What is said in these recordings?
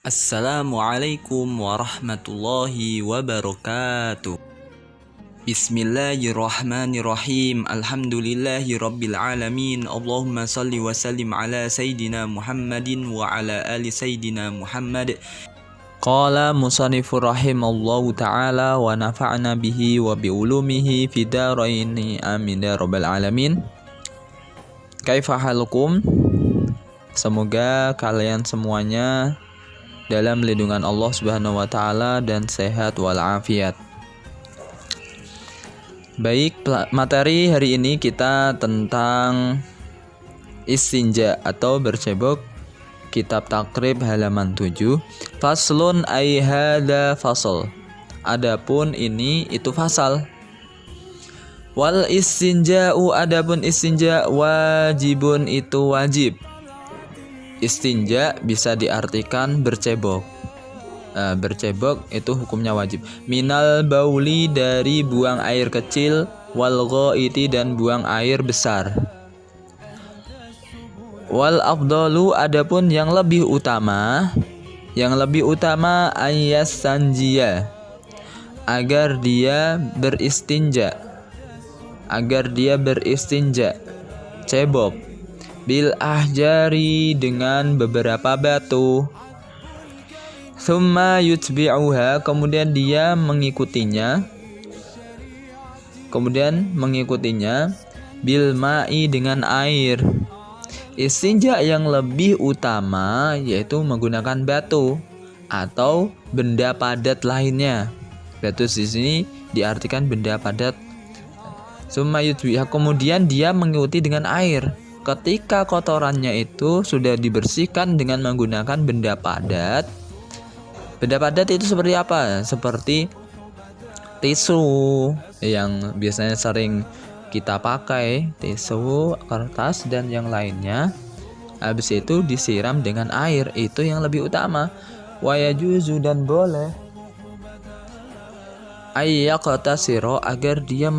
Assalamualaikum warahmatullahi wabarakatuh. Bismillahirrahmanirrahim. Alhamdulillahi rabbil alamin. Allahumma salli wa sallim ala Sayyidina Muhammadin wa ala ali Sayyidina Muhammad. Qala musannifur rahimallahu ta'ala wa nafa'na bihi wa biulumihi fidaraini amin ya rabbal alamin. Kaifa halukum? Semoga kalian semuanya dalam lindungan Allah Subhanahu wa taala dan sehat walafiat. Baik, materi hari ini kita tentang istinja atau bercebok, kitab Takrib halaman 7. Faslun ay hadza fasl. Adapun ini itu fasal. Wal istinja'u, adapun istinja wajibun itu wajib. Istinja bisa diartikan bercebok. Bercebok itu hukumnya wajib. Minal bauli, dari buang air kecil, wal ghaiti, dan buang air besar. Wal afdalu, adapun yang lebih utama ayas sanjia, agar dia beristinja, cebok, bil ahjari, dengan beberapa batu. Thumma yutbi'uha, kemudian dia mengikutinya bil ma'i, dengan air. Istinja yang lebih utama yaitu menggunakan batu atau benda padat lainnya. Batu di sini diartikan benda padat. Thumma yutbi'uha, kemudian dia mengikuti dengan air. Ketika kotorannya itu sudah dibersihkan dengan menggunakan benda padat. Benda padat itu seperti apa? Seperti tisu yang biasanya sering kita pakai, tisu, kertas, dan yang lainnya. Habis itu disiram dengan air, itu yang lebih utama. Wa yajuzu, dan boleh ayyaqtasiro, agar dia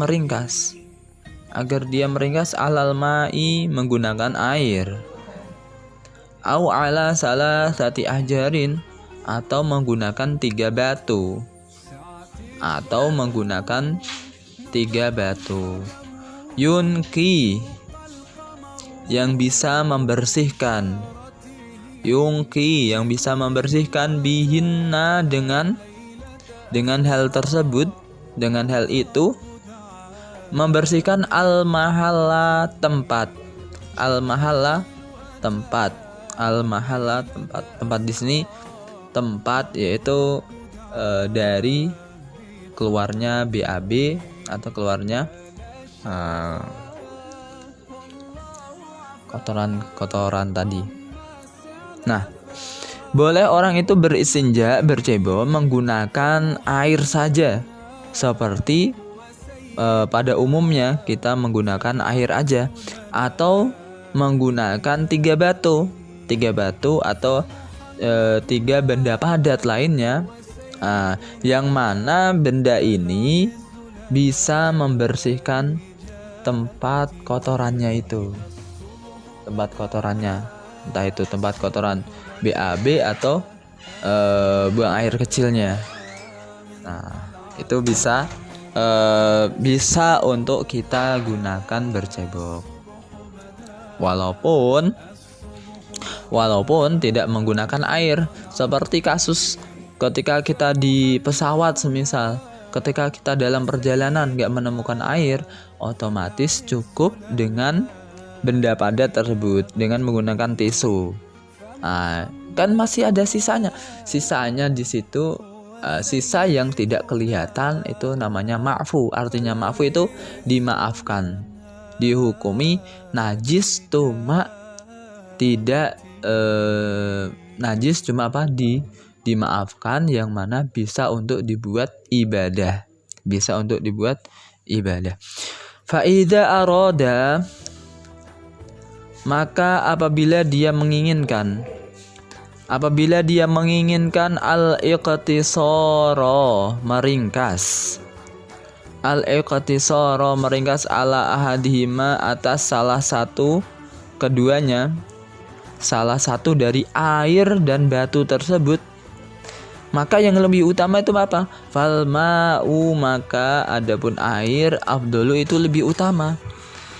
meringkas alal ma'i, menggunakan air. Au ala salasati ahjarin, atau menggunakan 3 batu. Yunki, yang bisa membersihkan. Bihinna, dengan hal tersebut, dengan hal itu, membersihkan al-mahalla, tempat. Tempat di sini tempat yaitu dari keluarnya BAB atau keluarnya kotoran tadi. Nah, boleh orang itu beristinja, bercebok menggunakan air saja. Seperti pada umumnya kita menggunakan air aja, atau menggunakan 3 batu atau 3 benda padat lainnya, yang mana benda ini bisa membersihkan tempat kotorannya, entah itu tempat kotoran BAB atau buang air kecilnya. Nah, itu bisa untuk kita gunakan bercebok, walaupun tidak menggunakan air. Seperti kasus ketika kita di pesawat, semisal ketika kita dalam perjalanan nggak menemukan air, otomatis cukup dengan benda padat tersebut, dengan menggunakan tisu. Kan masih ada sisanya di situ. Sisa yang tidak kelihatan itu namanya ma'fu. Artinya ma'fu itu dimaafkan, dihukumi najis, cuma tidak najis, cuma dimaafkan, yang mana bisa untuk dibuat ibadah. Fa'idha aroda, maka apabila dia menginginkan al-iqtisara, meringkas ala ahadihima, atas salah satu keduanya, salah satu dari air dan batu tersebut, Maka yang lebih utama itu apa? Fal ma'u, maka adapun air, afdolu itu lebih utama.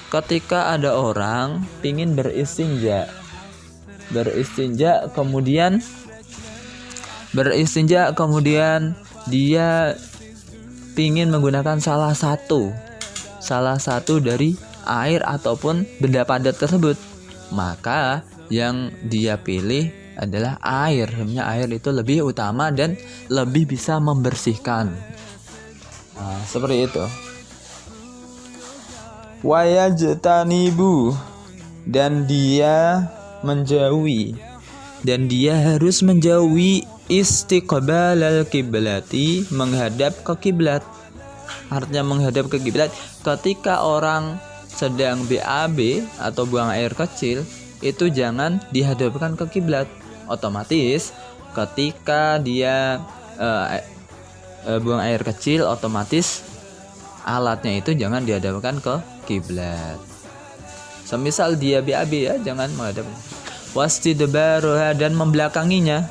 Ketika ada orang pingin beristinja kemudian dia pingin menggunakan salah satu dari air ataupun benda padat tersebut, maka yang dia pilih adalah air. Sebenarnya air itu lebih utama dan lebih bisa membersihkan. Nah, seperti itu. Wayajtanibu, dan dia harus menjauhi istiqbalal kiblati, menghadap ke kiblat. Artinya menghadap ke kiblat. Ketika orang sedang BAB atau buang air kecil, itu jangan dihadapkan ke kiblat. Otomatis ketika dia buang air kecil, otomatis alatnya itu jangan dihadapkan ke kiblat. Semisal dia BAB ya, jangan menghadap. Wastidbaroha, dan membelakanginya.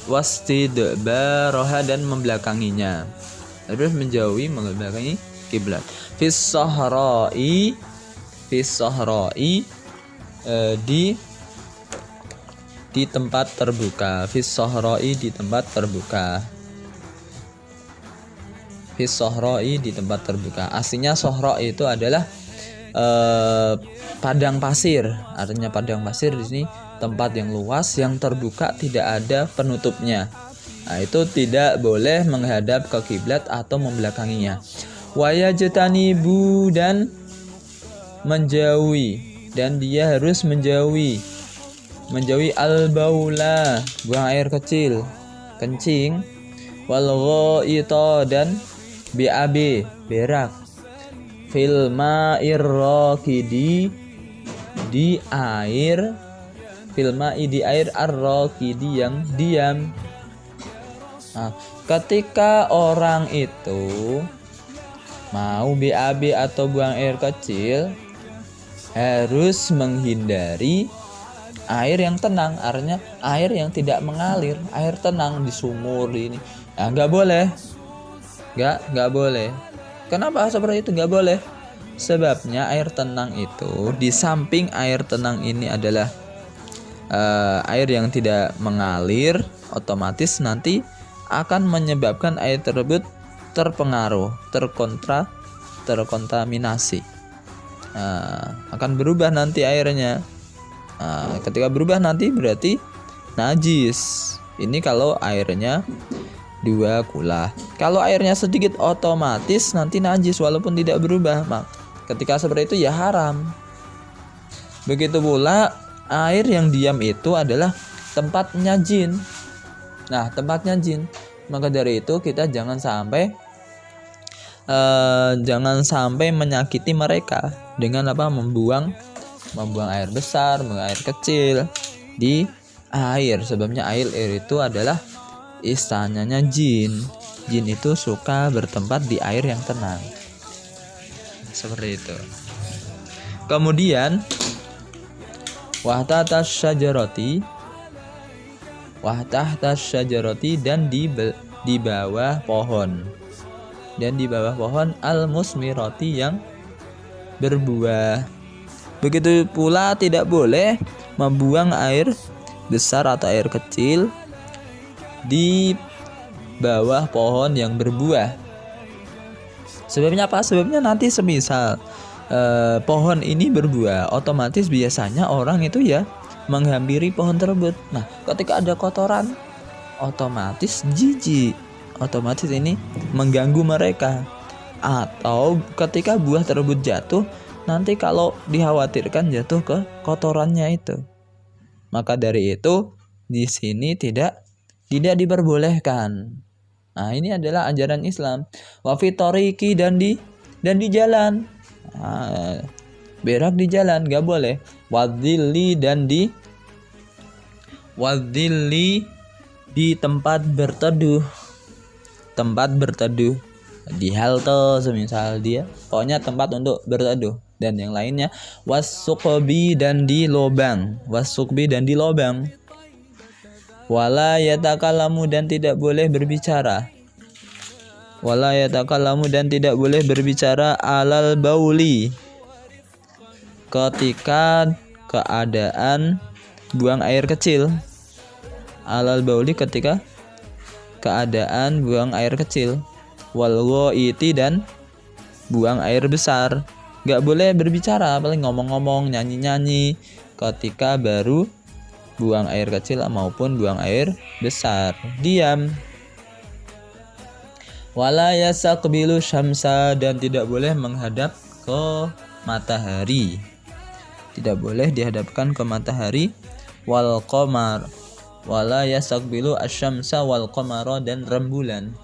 Wastidbaroha, dan membelakanginya. Terus menjauhi, membelakangi kiblat. Fis sahra'i di tempat terbuka. Fis sahra'i, di tempat terbuka. Fis sahra'i, di tempat terbuka. Aslinya sahra itu adalah padang pasir. Artinya padang pasir di sini tempat yang luas yang terbuka, tidak ada penutupnya. Nah, itu tidak boleh menghadap ke kiblat atau membelakanginya. Wayajtanibu, dan menjauhi, dan dia harus menjauhi al-baula, buang air kecil, kencing, wal ghaita, dan BAB, berak, fil ma'ir raqidi, di air, fil ma'i, di air, ar-raqidi, yang diam. Nah, ketika orang itu mau BAB atau buang air kecil, harus menghindari air yang tenang. Artinya air yang tidak mengalir, air tenang di sumur di ini. Nah, nggak boleh. Nggak boleh. Kenapa seperti itu nggak boleh? Sebabnya air tenang itu, di samping air tenang ini adalah air yang tidak mengalir, otomatis nanti akan menyebabkan air tersebut terpengaruh, terkontaminasi. Akan berubah nanti airnya. Ketika berubah nanti berarti najis. Ini kalau airnya 2 kula. Kalau airnya sedikit, otomatis nanti najis walaupun tidak berubah. Ketika seperti itu ya haram. Begitu pula air yang diam itu adalah tempatnya jin. Nah, tempatnya jin. Maka dari itu kita jangan sampai menyakiti mereka dengan membuang air besar, membuang air kecil di air. Sebabnya air itu adalah istananya jin. Jin itu suka bertempat di air yang tenang. Seperti itu. Kemudian wahtatas syajarati, dan di bawah pohon. Dan di bawah pohon al-musmirati, yang berbuah. Begitu pula tidak boleh membuang air besar atau air kecil di bawah pohon yang berbuah. Sebabnya apa? Sebabnya nanti semisal pohon ini berbuah, otomatis biasanya orang itu ya menghampiri pohon tersebut. Nah, ketika ada kotoran, otomatis jijik. Otomatis ini mengganggu mereka. Atau ketika buah tersebut jatuh, nanti kalau dikhawatirkan jatuh ke kotorannya itu. Maka dari itu di sini tidak diperbolehkan. Nah, ini adalah ajaran Islam. Wa fi tariqi, dan di jalan. Nah, berak di jalan enggak boleh. Wadhilli, dan di tempat berteduh. Di halte semisal dia, pokoknya tempat untuk berteduh. Dan yang lainnya wasukbi, dan di lobang. Wala yatakalamu dan tidak boleh berbicara. Wala yatakalamu dan tidak boleh berbicara alal bauli ketika keadaan buang air kecil. Alal bauli ketika keadaan buang air kecil. Wal ghaiti dan buang air besar. Gak boleh berbicara, paling ngomong-ngomong, nyanyi-nyanyi ketika baru buang air kecil maupun buang air besar. Diam. Wala yasaqbilu syamsa dan tidak boleh menghadap ke matahari. Tidak boleh dihadapkan ke matahari. Wal qamar. Wala yasaqbilu asyamsa wal qamara dan rembulan.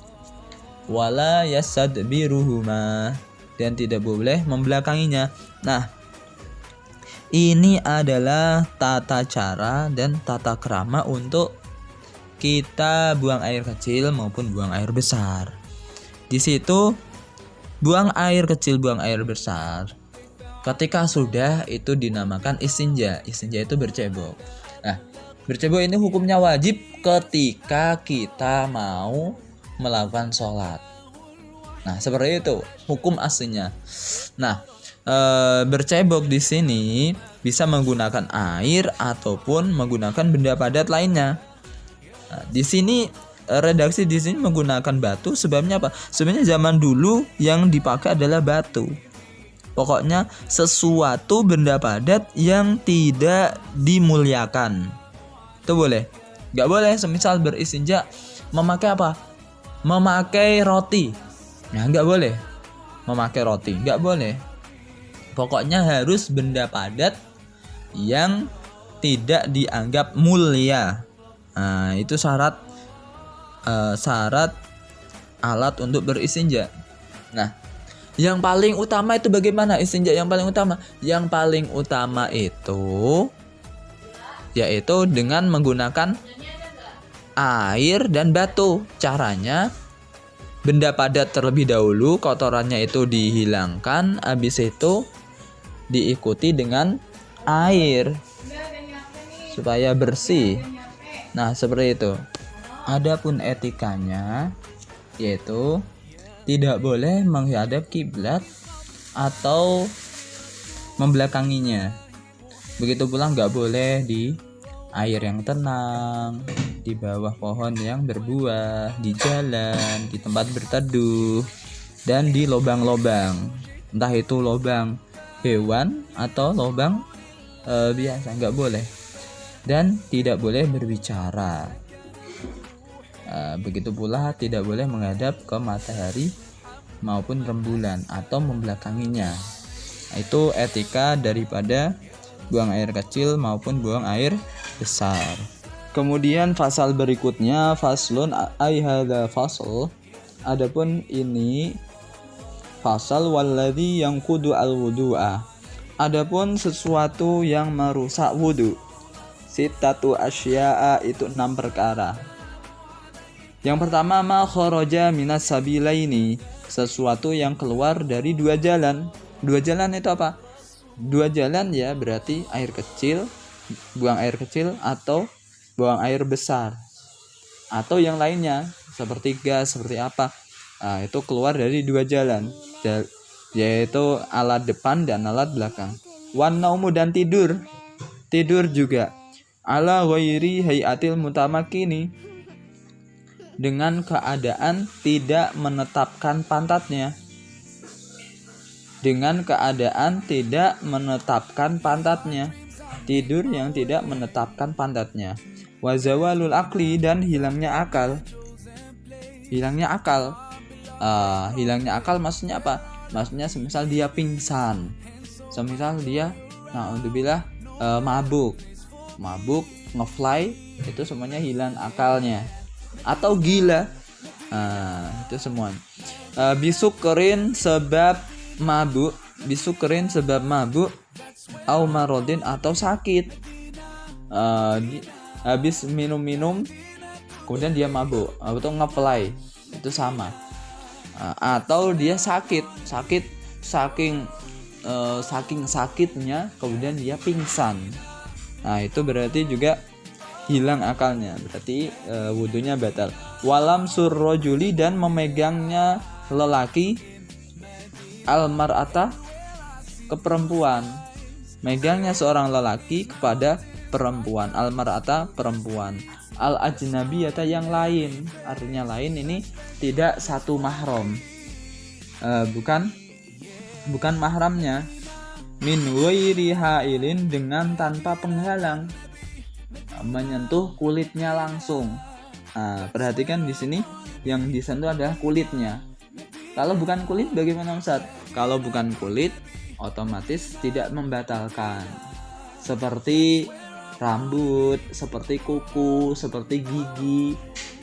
Wala yasadbiruhuma dan tidak boleh membelakanginya. Nah, ini adalah tata cara dan tata krama untuk kita buang air kecil maupun buang air besar. Di situ buang air kecil, buang air besar. Ketika sudah itu dinamakan istinja. Istinja itu bercebok. Nah, bercebok ini hukumnya wajib ketika kita mau melakukan sholat. Nah, seperti itu hukum aslinya. Nah, bercebok di sini bisa menggunakan air ataupun menggunakan benda padat lainnya. Nah, di sini redaksi di sini menggunakan batu. Sebabnya apa? Sebenarnya zaman dulu yang dipakai adalah batu. Pokoknya sesuatu benda padat yang tidak dimuliakan. Itu boleh. Gak boleh semisal beristinja memakai apa? Memakai roti. Nah, gak boleh memakai roti, gak boleh. Pokoknya harus benda padat yang tidak dianggap mulia. Nah, itu syarat alat untuk beristinja. Nah, yang paling utama itu bagaimana istinja yang paling utama? Yang paling utama itu yaitu dengan menggunakan air dan batu. Caranya benda padat terlebih dahulu, kotorannya itu dihilangkan, habis itu diikuti dengan air supaya bersih. Nah, seperti itu. Adapun etikanya yaitu tidak boleh menghadap kiblat atau membelakanginya. Begitu pula nggak boleh di air yang tenang, di bawah pohon yang berbuah, di jalan, di tempat berteduh, dan di lubang-lubang. Entah itu lubang hewan atau lubang biasa, nggak boleh. Dan tidak boleh berbicara. Begitu pula tidak boleh menghadap ke matahari maupun rembulan atau membelakanginya. Itu etika daripada buang air kecil maupun buang air besar. Kemudian pasal berikutnya faslun ai hadza fasl. Adapun ini pasal walladzi yanqudu al-wudu'a. Adapun sesuatu yang merusak wudu. Sittatu asya'a itu 6 perkara. Yang pertama ma kharaja minas sabilaini, sesuatu yang keluar dari dua jalan. Dua jalan itu apa? Dua jalan ya berarti air kecil, buang air kecil atau buang air besar. Atau yang lainnya seperti gas, seperti apa. Nah, itu keluar dari dua jalan, yaitu alat depan dan alat belakang. Wan naumu dan tidur. Tidur juga. Ala ghairi hayatil mutamakini, dengan keadaan tidak menetapkan pantatnya. Dengan keadaan tidak menetapkan pantatnya. Tidur yang tidak menetapkan pantatnya. Wazawalul akli dan hilangnya akal. Hilangnya akal. Hilangnya akal maksudnya apa? Maksudnya semisal dia pingsan. Semisal dia naudzubillah mabuk, ngefly, itu semuanya hilang akalnya. Atau gila, itu semua. Bisukerin sebab mabuk, au marodin atau sakit. Habis minum kemudian dia mabuk atau ngefly, itu sama. Atau dia sakit saking sakitnya kemudian dia pingsan. Nah, itu berarti juga hilang akalnya, berarti wudunya batal. Walam surrojuli, dan memegangnya lelaki almar'ata ke perempuan, megangnya seorang lelaki kepada perempuan, almar'ata perempuan, al ajnabiyata yang lain, artinya lain ini tidak satu mahram, bukan mahramnya, min ghairi hailin, dengan tanpa penghalang, menyentuh kulitnya langsung. Nah, perhatikan di sini yang disentuh adalah kulitnya. Kalau bukan kulit bagaimana Ustaz? Kalau bukan kulit otomatis tidak membatalkan. Seperti rambut, seperti kuku, seperti gigi,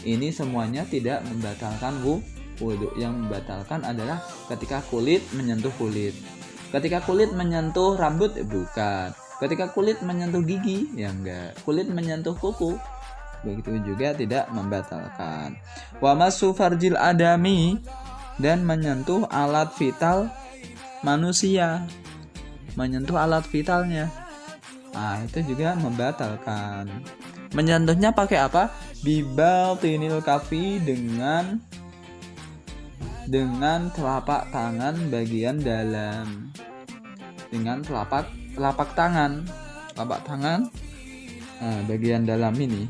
ini semuanya tidak membatalkan wudu. Yang membatalkan adalah ketika kulit menyentuh kulit. Ketika kulit menyentuh rambut bukan. Ketika kulit menyentuh gigi ya enggak. Kulit menyentuh kuku begitu juga tidak membatalkan. Wa masu farjil adami, dan menyentuh alat vital manusia, menyentuh alat vitalnya, nah itu juga membatalkan. Menyentuhnya pakai apa? Bibal tinil kafi, dengan telapak tangan bagian dalam, dengan telapak tangan bagian dalam ini.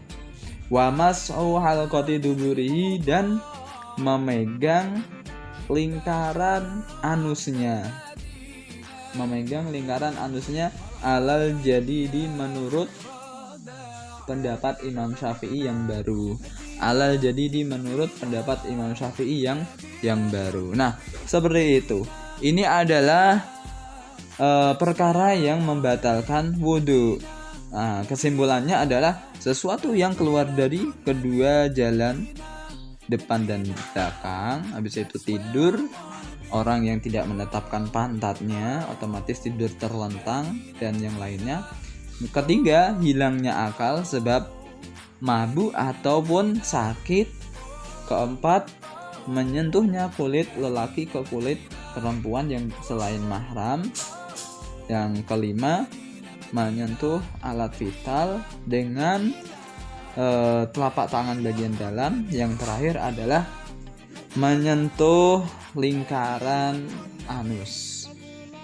Wa mas'u halqati duburihi, dan memegang lingkaran anusnya, alal jadidi, menurut pendapat Imam Syafi'i yang baru. Alal jadidi, menurut pendapat Imam Syafi'i yang baru. Nah, seperti itu. Ini adalah perkara yang membatalkan wudu. Nah, kesimpulannya adalah sesuatu yang keluar dari kedua jalan depan dan belakang, habis itu tidur, orang yang tidak menetapkan pantatnya otomatis tidur terlentang, dan yang lainnya. Ketiga, hilangnya akal sebab mabuk ataupun sakit. Keempat, menyentuhnya kulit lelaki ke kulit perempuan yang selain mahram. Yang kelima, menyentuh alat vital dengan telapak tangan bagian dalam. Yang terakhir adalah menyentuh lingkaran anus.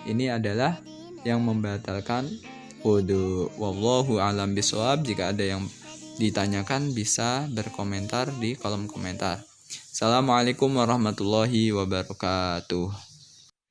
Ini adalah yang membatalkan wudu. Wallahu a'lam bishawab. Jika ada yang ditanyakan bisa berkomentar di kolom komentar. Assalamualaikum warahmatullahi wabarakatuh.